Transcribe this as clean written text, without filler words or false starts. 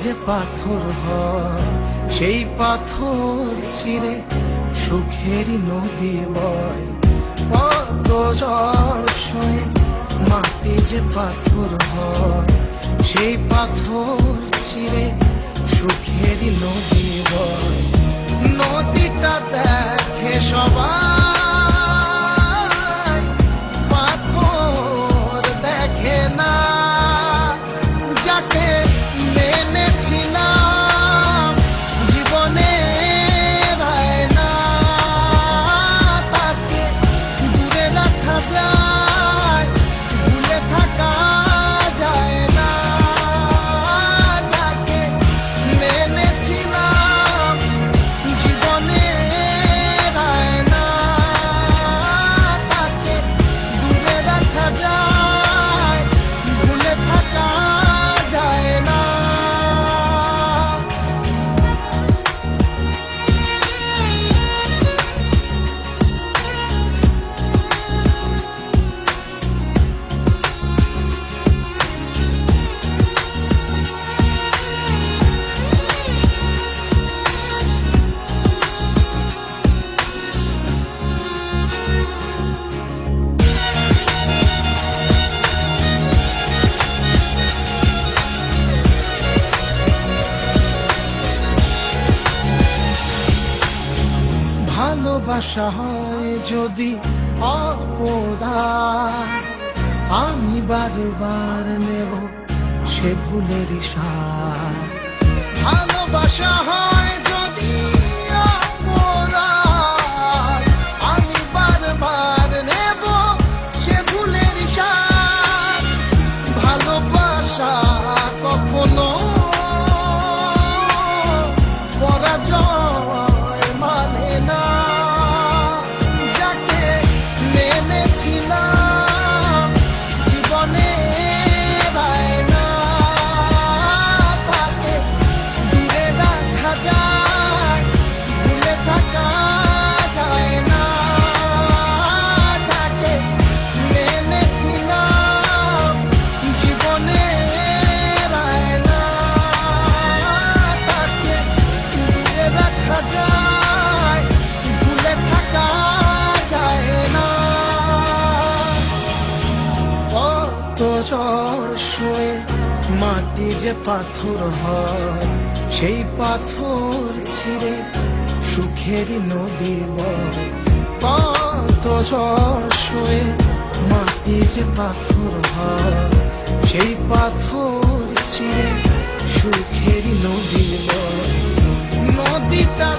যে পাথর হয় সেই পাথর চিরে সুখেরই নদী বয়। কত ঝড় সয়ে মাটি যে পাথর হয় সেই পাথর চিরে সুখেরই নদী বয়। নদীটা দেখে সবাই, পাথর দেখে না। যাকে মেনেছিলাম জীবনে না, তাকে দূরে রাখা যায়, ভুলে থাকা যায় না। যাকে মেনেছিলাম জীবনে না, তাকে দূরে রাখা যায়, ভুলে থাকা যায় না। ভালোবাসা হয় যদি অপরাধ, আমি বারবার নেব সে ভুলের সাথ। ভালোবাসা হয় যদি অপরাধ, আমি বারবার নেব সে ভুলের সাথ। ভালোবাসা কখনো পরাজয় মানে না। যাকে মেনেছিলাম জীবনে না, তাকে দূরে রাখা যায়, ভুলে থাকা যায় না। যাকে মেনেছিলাম জীবনে না, তাকে দূরে রাখা যায়, ভুলে থাকা যায় না। কত ঝড় সয়ে মাটি যে পাথর হয় সেই পাথর ছিঁড়ে সুখেরই নদী বয়। কত ঝড় সয়ে মাটি যে পাথর হয় সেই পাথর ছিঁড়ে সুখেরই নদী বয়। নদীটা